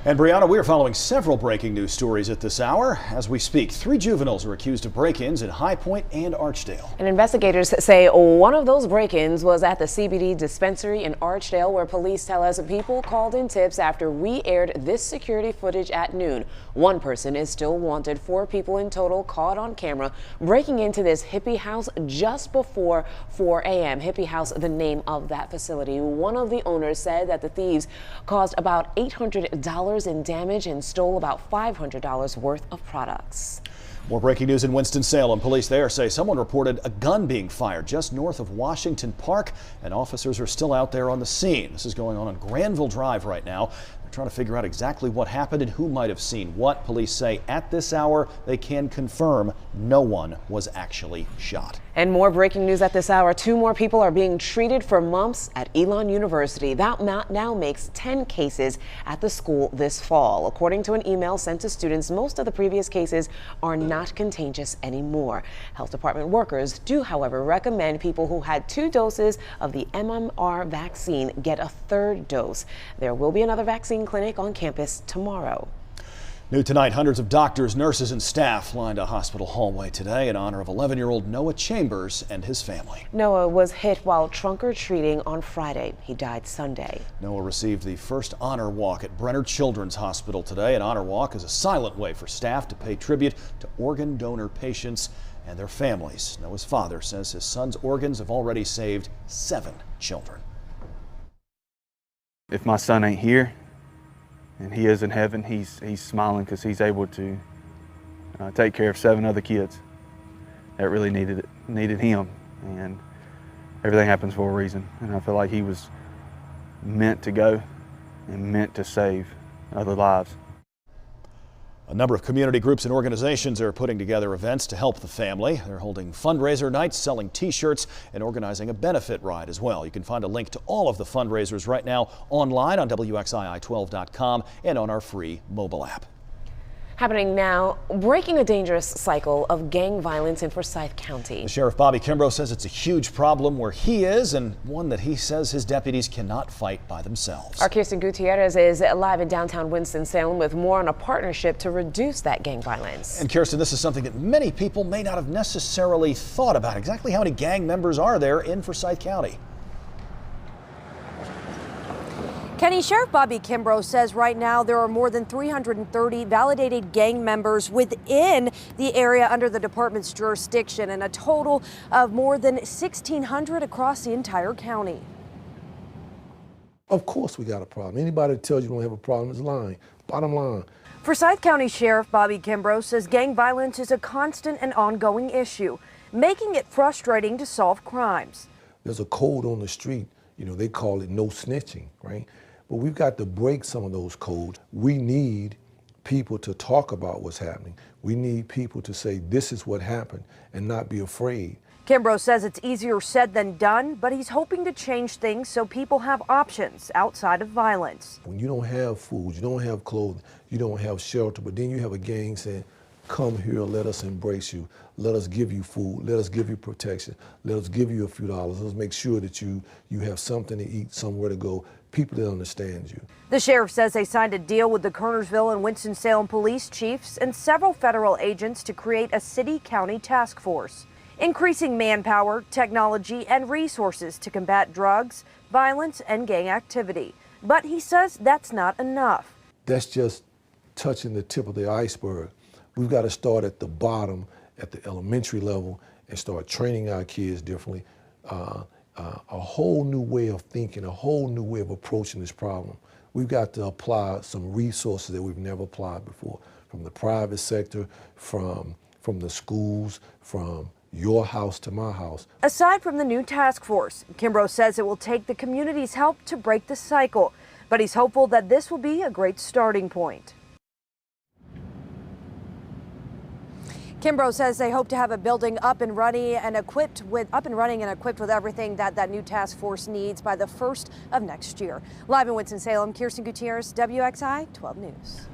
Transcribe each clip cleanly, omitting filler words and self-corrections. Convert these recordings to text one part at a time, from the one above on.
And Brianna, we are following several breaking news stories at this hour. As we speak, 3 juveniles are accused of break-ins in High Point and Archdale. And investigators say one of those break-ins was at the CBD dispensary in Archdale, where police tell us people called in tips after we aired this security footage at noon. One person is still wanted. 4 people in total caught on camera breaking into this hippie house just before 4 a.m. Hippie House, the name of that facility. One of the owners said that the thieves caused about $800 in damage and stole about $500 worth of products. More breaking news in Winston-Salem. Police there say someone reported a gun being fired just north of Washington Park, and officers are still out there on the scene. This is going on Granville Drive right now. They're trying to figure out exactly what happened and who might have seen what. Police say at this hour they can confirm no one was actually shot. And more breaking news at this hour. 2 more people are being treated for mumps at Elon University. That now makes 10 cases at the school this fall. According to an email sent to students, most of the previous cases are not contagious anymore. Health department workers do, however, recommend people who had 2 doses of the MMR vaccine get a 3rd dose. There will be another vaccine clinic on campus tomorrow. New tonight, hundreds of doctors, nurses, and staff lined a hospital hallway today in honor of 11-year-old Noah Chambers and his family. Noah was hit while trunk-or-treating on Friday. He died Sunday. Noah received the first honor walk at Brenner Children's Hospital today. An honor walk is a silent way for staff to pay tribute to organ donor patients and their families. Noah's father says his son's organs have already saved 7 children. If my son ain't here, and he is in heaven, he's smiling because he's able to take care of 7 other kids that really needed him, and everything happens for a reason. And I feel like he was meant to go and meant to save other lives. A number of community groups and organizations are putting together events to help the family. They're holding fundraiser nights, selling T-shirts, and organizing a benefit ride as well. You can find a link to all of the fundraisers right now online on WXII12.com and on our free mobile app. Happening now, breaking a dangerous cycle of gang violence in Forsyth County. Sheriff Bobby Kimbrough says it's a huge problem where he is, and one that he says his deputies cannot fight by themselves. Our Kirsten Gutierrez is live in downtown Winston-Salem with more on a partnership to reduce that gang violence. And Kirsten, this is something that many people may not have necessarily thought about. Exactly how many gang members are there in Forsyth County? Kenny, Sheriff Bobby Kimbrough says right now there are more than 330 validated gang members within the area under the department's jurisdiction, and a total of more than 1,600 across the entire county. Of course we got a problem. Anybody that tells you don't have a problem is lying. Bottom line. Forsyth County Sheriff Bobby Kimbrough says gang violence is a constant and ongoing issue, making it frustrating to solve crimes. There's a code on the street, you know, they call it no snitching, right? But we've got to break some of those codes. We need people to talk about what's happening. We need people to say this is what happened and not be afraid. Kimbrough says it's easier said than done, but he's hoping to change things so people have options outside of violence. When you don't have food, you don't have clothing, you don't have shelter, but then you have a gang saying, come here, let us embrace you. Let us give you food. Let us give you protection. Let us give you a few dollars. Let's make sure that you have something to eat, somewhere to go, people that understand you. The sheriff says they signed a deal with the Kernersville and Winston-Salem police chiefs and several federal agents to create a city-county task force, increasing manpower, technology, and resources to combat drugs, violence, and gang activity. But he says that's not enough. That's just touching the tip of the iceberg. We've got to start at the bottom, at the elementary level, and start training our kids differently. A whole new way of thinking, a whole new way of approaching this problem. We've got to apply some resources that we've never applied before, from the private sector, from the schools, from your house to my house. Aside from the new task force, Kimbrough says it will take the community's help to break the cycle, but he's hopeful that this will be a great starting point. Kimbrough says they hope to have a building up and running and equipped with everything that new task force needs by the 1st of next year. Live in Winston-Salem, Kirsten Gutierrez, WXI 12 News.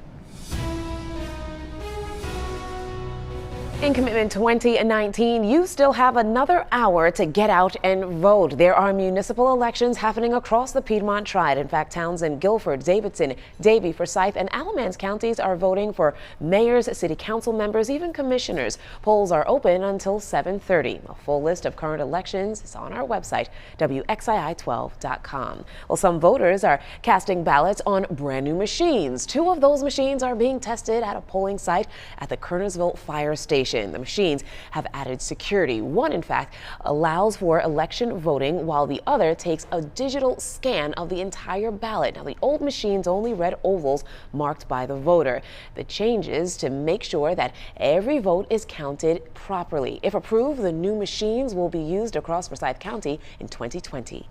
In Commitment 2019, you still have another hour to get out and vote. There are municipal elections happening across the Piedmont Triad. In fact, towns in Guilford, Davidson, Davie, Forsyth, and Alamance counties are voting for mayors, city council members, even commissioners. Polls are open until 7:30. A full list of current elections is on our website, WXII12.com. Well, some voters are casting ballots on brand new machines. 2 of those machines are being tested at a polling site at the Kernersville Fire Station. The machines have added security. One, in fact, allows for election voting, while the other takes a digital scan of the entire ballot. Now, the old machines only read ovals marked by the voter. The changes to make sure that every vote is counted properly. If approved, the new machines will be used across Forsyth County in 2020.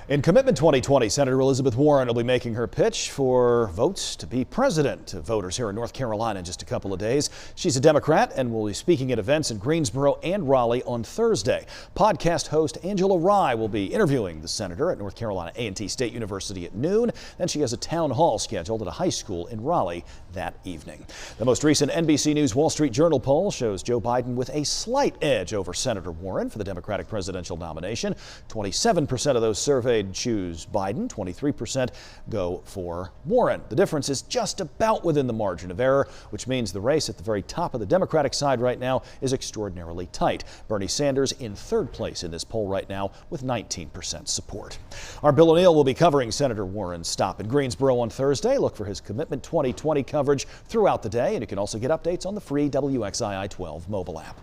In Commitment 2020, Senator Elizabeth Warren will be making her pitch for votes to be president to voters here in North Carolina in just a couple of days. She's a Democrat and will be speaking at events in Greensboro and Raleigh on Thursday. Podcast host Angela Rye will be interviewing the senator at North Carolina A&T State University at noon. Then she has a town hall scheduled at a high school in Raleigh that evening. The most recent NBC News Wall Street Journal poll shows Joe Biden with a slight edge over Senator Warren for the Democratic presidential nomination. 27% of those surveyed choose Biden, 23% go for Warren. The difference is just about within the margin of error, which means the race at the very top of the Democratic side right now is extraordinarily tight. Bernie Sanders in 3rd place in this poll right now with 19% support. Our Bill O'Neill will be covering Senator Warren's stop in Greensboro on Thursday. Look for his Commitment 2020 coverage throughout the day, and you can also get updates on the free WXII12 mobile app.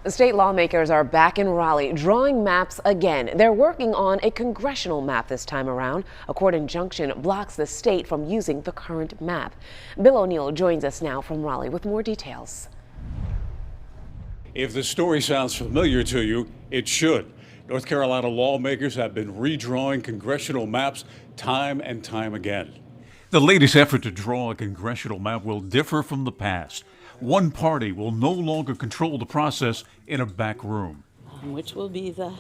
The state lawmakers are back in Raleigh drawing maps again. They're working on a congressional map this time around. A court injunction blocks the state from using the current map. Bill O'Neill joins us now from Raleigh with more details. If the story sounds familiar to you, it should. North Carolina lawmakers have been redrawing congressional maps time and time again. The latest effort to draw a congressional map will differ from the past. One party will no longer control the process in a back room. Which will be the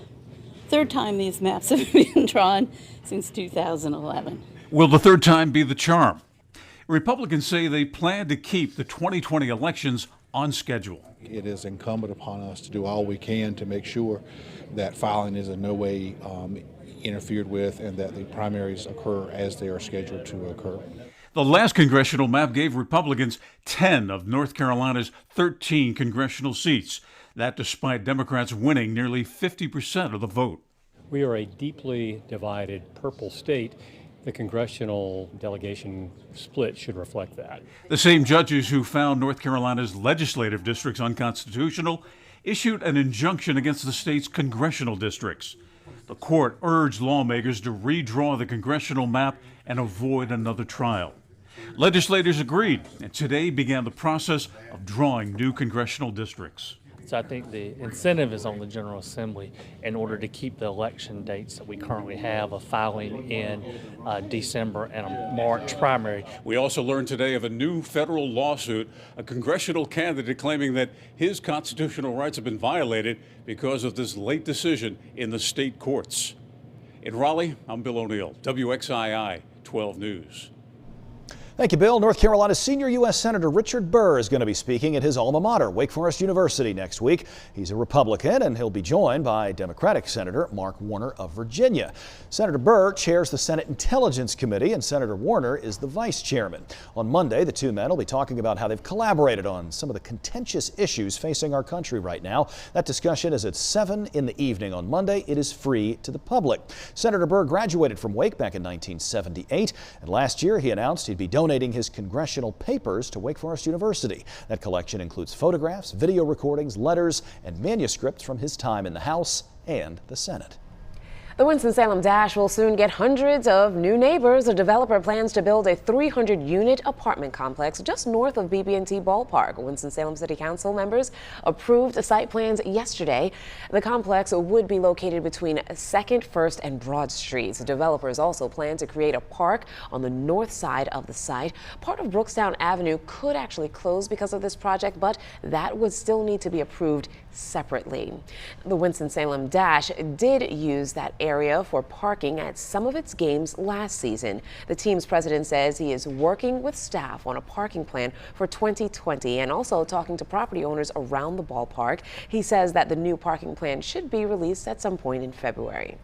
3rd time these maps have been drawn since 2011. Will the 3rd time be the charm? Republicans say they plan to keep the 2020 elections on schedule. It is incumbent upon us to do all we can to make sure that filing is in no way interfered with and that the primaries occur as they are scheduled to occur. The last congressional map gave Republicans 10 of North Carolina's 13 congressional seats. That despite Democrats winning nearly 50% of the vote. We are a deeply divided purple state. The congressional delegation split should reflect that. The same judges who found North Carolina's legislative districts unconstitutional issued an injunction against the state's congressional districts. The court urged lawmakers to redraw the congressional map and avoid another trial. Legislators agreed, and today began the process of drawing new congressional districts. So I think the incentive is on the General Assembly in order to keep the election dates that we currently have of filing in December and a March primary. We also learned today of a new federal lawsuit, a congressional candidate claiming that his constitutional rights have been violated because of this late decision in the state courts. In Raleigh, I'm Bill O'Neill, WXII 12 News. Thank you, Bill. North Carolina's senior U.S. Senator Richard Burr is going to be speaking at his alma mater, Wake Forest University, next week. He's a Republican, and he'll be joined by Democratic Senator Mark Warner of Virginia. Senator Burr chairs the Senate Intelligence Committee, and Senator Warner is the vice chairman. On Monday, the two men will be talking about how they've collaborated on some of the contentious issues facing our country right now. That discussion is at 7 in the evening on Monday. It is free to the public. Senator Burr graduated from Wake back in 1978, and last year he announced he'd be donating his congressional papers to Wake Forest University. That collection includes photographs, video recordings, letters, and manuscripts from his time in the House and the Senate. The Winston-Salem Dash will soon get hundreds of new neighbors. A developer plans to build a 300-unit apartment complex just north of BB&T Ballpark. Winston-Salem City Council members approved site plans yesterday. The complex would be located between 2nd, 1st, and Broad Streets. Developers also plan to create a park on the north side of the site. Part of Brookstown Avenue could actually close because of this project, but that would still need to be approved separately. The Winston-Salem Dash did use that area for parking at some of its games last season. The team's president says he is working with staff on a parking plan for 2020 and also talking to property owners around the ballpark. He says that the new parking plan should be released at some point in February.